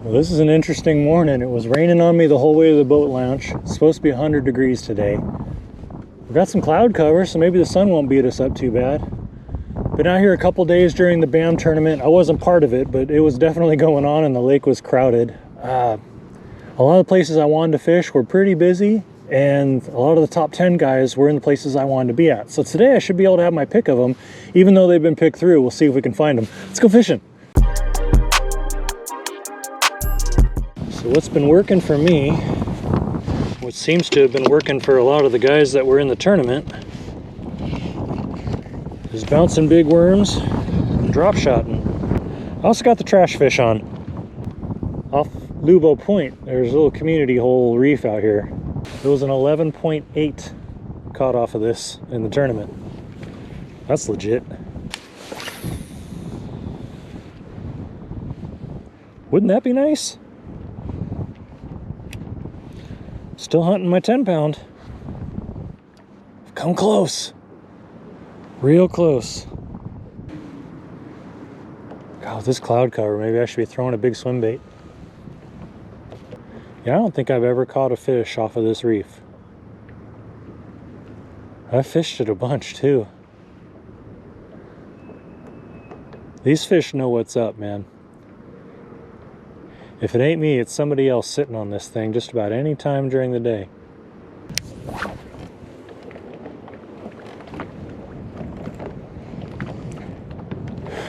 Well, this is an interesting morning. It was raining on me the whole way to the boat launch. It's supposed to be 100 degrees today. We've got some cloud cover, so maybe the sun won't beat us up too bad. Been out here a couple days during the BAM tournament. I wasn't part of it, but it was definitely going on and the lake was crowded. A lot of the places I wanted to fish were pretty busy, and a lot of the top 10 guys were in the places I wanted to be at. So today I should be able to have my pick of them, even though they've been picked through. We'll see if we can find them. Let's go fishing. So what's been working for me, what seems to have been working for a lot of the guys that were in the tournament, is bouncing big worms and drop shotting. I also got the trash fish on. Off Lubo Point, there's a little community hole reef out here. There was an 11.8 caught off of this in the tournament. That's legit. Wouldn't that be nice? Still hunting my 10-pound. Come close. Real close. God, with this cloud cover, maybe I should be throwing a big swim bait. Yeah, I don't think I've ever caught a fish off of this reef. I've fished it a bunch too. These fish know what's up, man. If it ain't me, it's somebody else sitting on this thing just about any time during the day.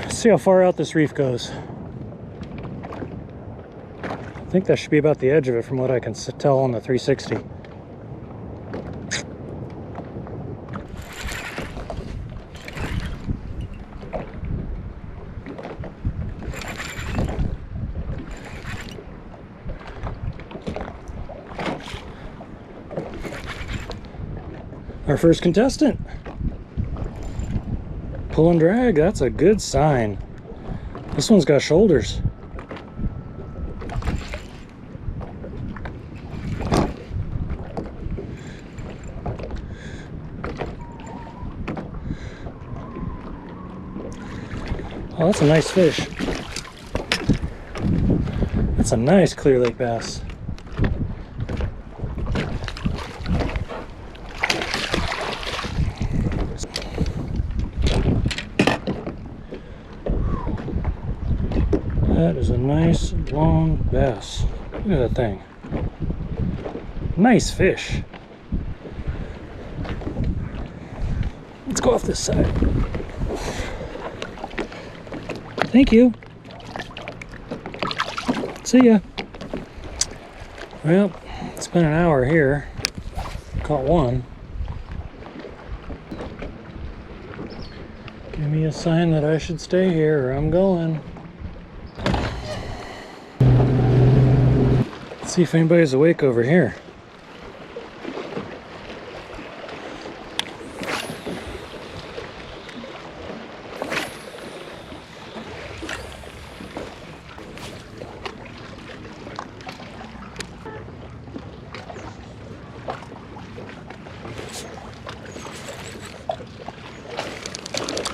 Let's see how far out this reef goes. I think that should be about the edge of it from what I can tell on the 360. Our first contestant. Pull and drag, that's a good sign. This one's got shoulders. Oh, that's a nice fish. That's a nice clear lake bass. That is a nice long bass. Look at that thing. Nice fish. Let's go off this side. Thank you. See ya. Well, it's been an hour here. Caught one. Give me a sign that I should stay here or I'm going. Let's see if anybody's awake over here.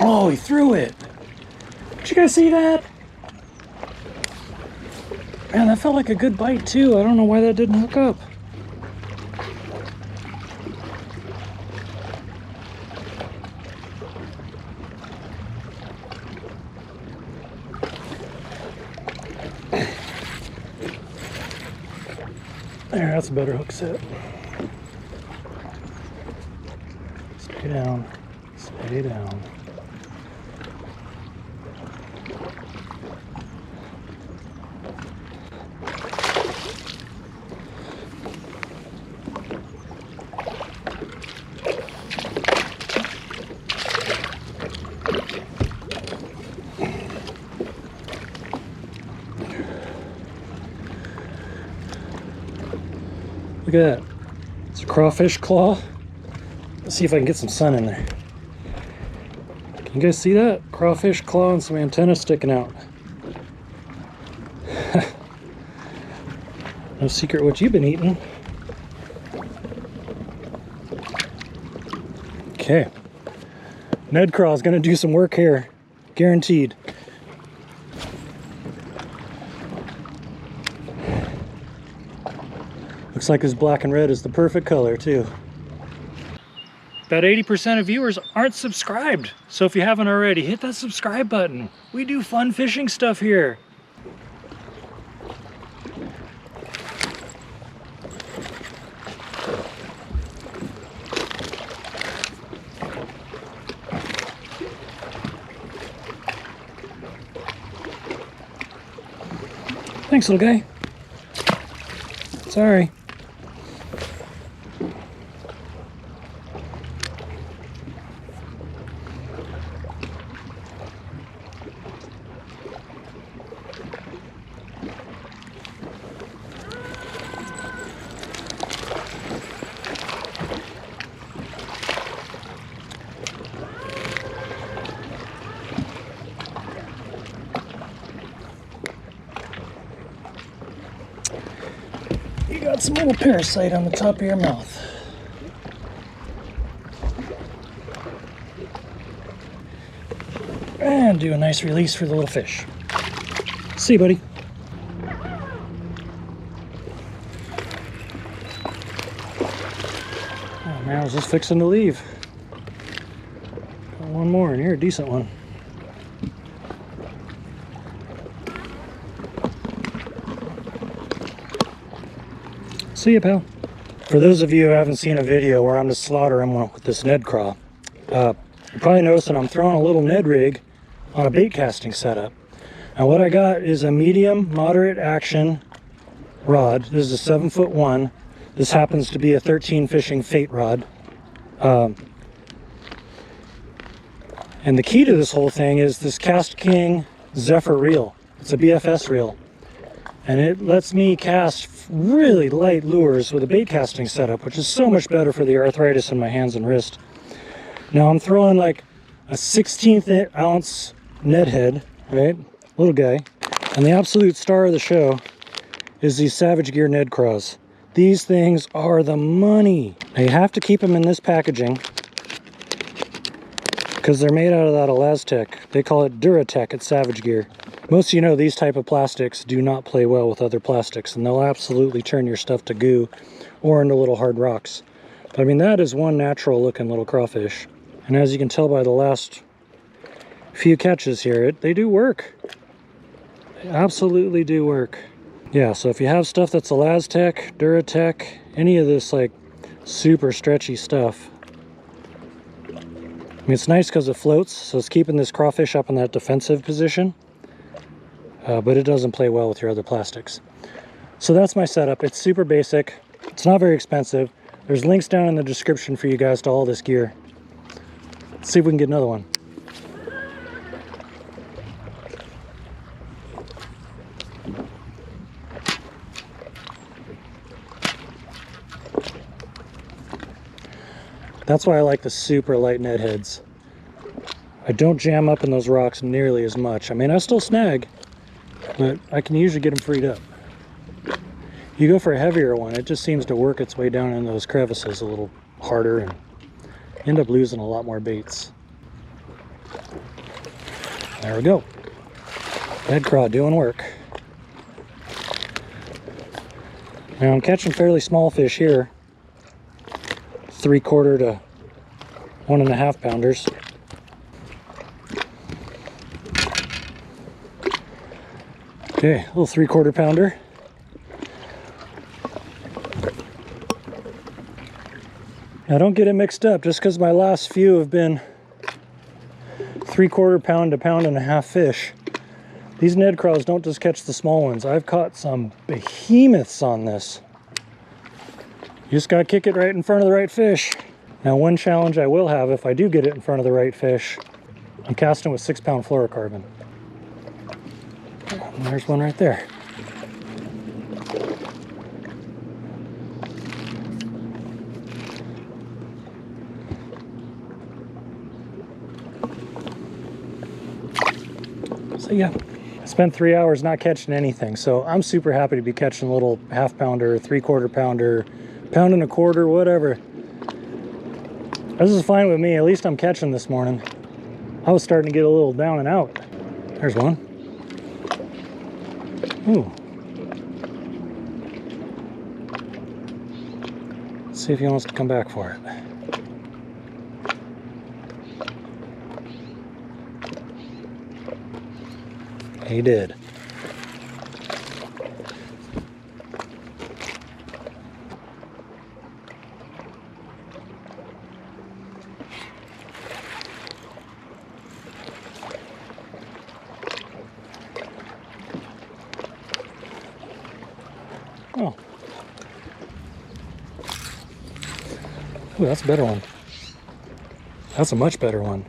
Oh, he threw it. Did you guys see that? Man, that felt like a good bite too. I don't know why that didn't hook up. There, that's a better hook set. Stay down. Stay down. Look at that. It's a crawfish claw. Let's see if I can get some sun in there. Can you guys see that? Crawfish claw and some antenna sticking out. No secret what you've been eating. Okay. Ned Craw's gonna do some work here. Guaranteed. Looks like his black and red is the perfect color too. About 80% of viewers aren't subscribed. So if you haven't already, hit that subscribe button. We do fun fishing stuff here. Thanks, little guy. Sorry. You got some little parasite on the top of your mouth. And do a nice release for the little fish. See you, buddy. Oh man, I was just fixing to leave. Got one more in here, a decent one. See ya, pal. For those of you who haven't seen a video where I'm just slaughtering one with this Ned craw, you're probably noticing I'm throwing a little Ned rig on a bait casting setup. And what I got is a medium moderate action rod. This is a 7'1". This happens to be a 13 fishing Fate rod. And the key to this whole thing is this Cast King Zephyr reel. It's a BFS reel. And it lets me cast really light lures with a bait casting setup, which is so much better for the arthritis in my hands and wrist. Now I'm throwing like a 1/16 ounce Ned head, right? Little guy. And the absolute star of the show is these Savage Gear Ned craws. These things are the money. Now you have to keep them in this packaging because they're made out of that Elastec. They call it Duratec at Savage Gear. Most of you know these type of plastics do not play well with other plastics, and they'll absolutely turn your stuff to goo or into little hard rocks. But I mean, that is one natural looking little crawfish. And as you can tell by the last few catches here, they do work. They absolutely do work. Yeah, so if you have stuff that's Elastec, Duratec, any of this like super stretchy stuff, I mean, it's nice because it floats, so it's keeping this crawfish up in that defensive position. But it doesn't play well with your other plastics. So that's my setup. It's super basic. It's not very expensive. There's links down in the description for you guys to all this gear. Let's see if we can get another one. That's why I like the super light Ned heads. I don't jam up in those rocks nearly as much. I mean, I still snag, but I can usually get them freed up. You go for a heavier one, it just seems to work its way down in those crevices a little harder and end up losing a lot more baits. There we go. Ned craw doing work. Now I'm catching fairly small fish here. 3/4 to 1.5 pounders. Okay, a little 3/4 pounder. Now don't get it mixed up, just because my last few have been 3/4 pound to 1.5 pound fish. These Ned craws don't just catch the small ones. I've caught some behemoths on this. You just gotta kick it right in front of the right fish. Now one challenge I will have if I do get it in front of the right fish, I'm casting with 6-pound fluorocarbon. And there's one right there. So yeah, I spent 3 hours not catching anything. So I'm super happy to be catching a little 1/2 pounder, 3/4 pounder, 1.25 pounds, whatever. This is fine with me. At least I'm catching this morning. I was starting to get a little down and out. There's one. Ooh. See if he wants to come back for it. He did. Oh. Ooh, that's a better one. That's a much better one.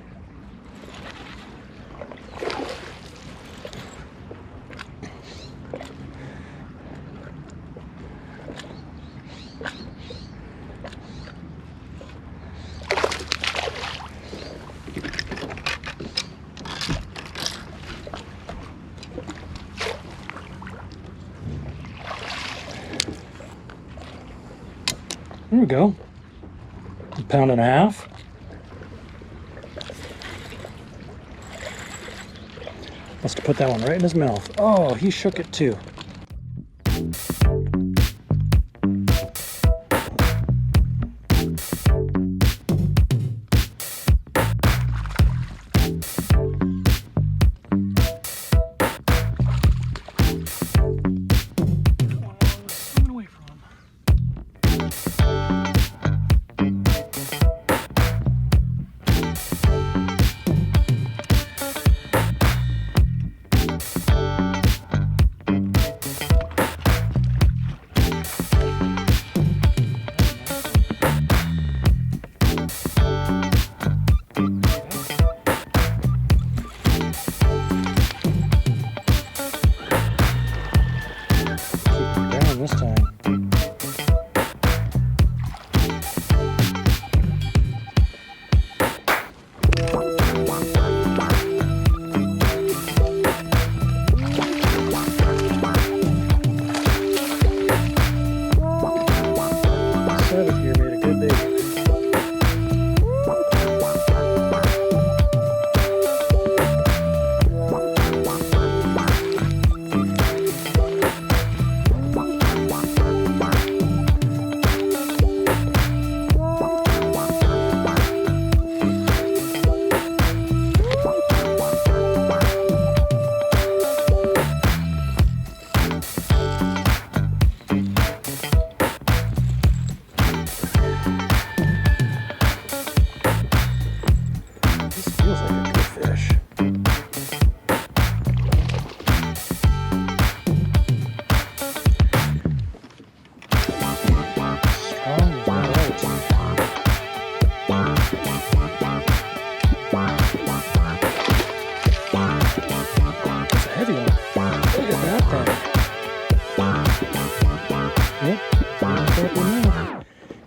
There we go. A pound and a half. Must have put that one right in his mouth. Oh, he shook it too. This time. Seventh year made a good baby.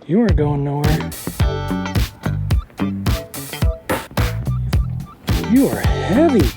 You weren't going nowhere. You are heavy.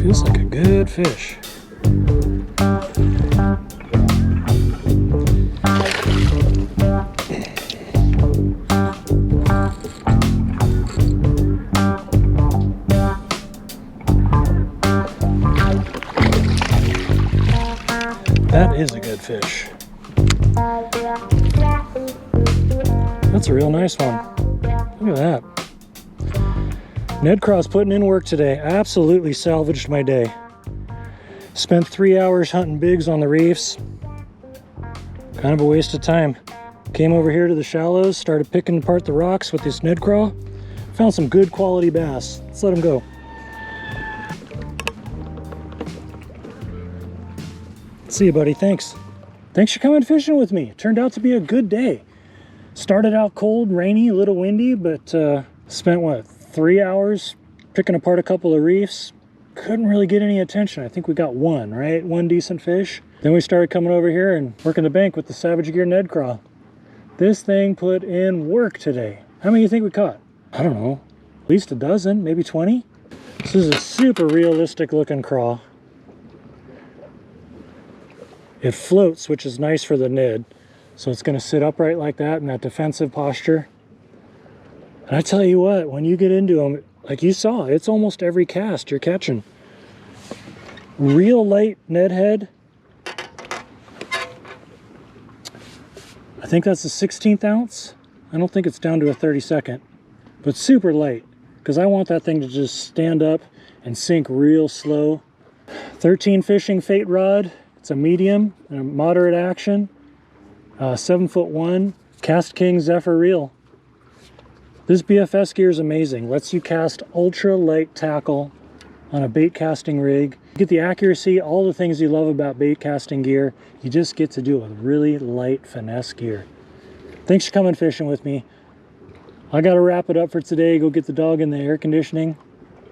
Feels like a good fish. That is a good fish. That's a real nice one. Look at that. Ned Craw's putting in work today. Absolutely salvaged my day. Spent 3 hours hunting bigs on the reefs. Kind of a waste of time. Came over here to the shallows, started picking apart the rocks with this Ned Craw. Found some good quality bass. Let's let them go. See you, buddy. Thanks. Thanks for coming fishing with me. It turned out to be a good day. Started out cold, rainy, a little windy, but spent, what, 3 hours picking apart a couple of reefs. Couldn't really get any attention. I think we got one, right? One decent fish. Then we started coming over here and working the bank with the Savage Gear Ned Craw. This thing put in work today. How many do you think we caught? I don't know. At least a dozen, maybe 20. This is a super realistic looking craw. It floats, which is nice for the Ned. So it's going to sit upright like that in that defensive posture. And I tell you what, when you get into them, like you saw, it's almost every cast you're catching. Real light Ned head. I think that's a 16th ounce. I don't think it's down to a 32nd, but super light, because I want that thing to just stand up and sink real slow. 13 fishing Fate rod. It's a medium and a moderate action. 7'1" Cast King Zephyr reel. This BFS gear is amazing. Lets you cast ultra light tackle on a bait casting rig. You get the accuracy, all the things you love about bait casting gear. You just get to do it with really light finesse gear. Thanks for coming fishing with me. I gotta wrap it up for today. Go get the dog in the air conditioning.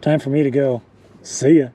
Time for me to go. See ya.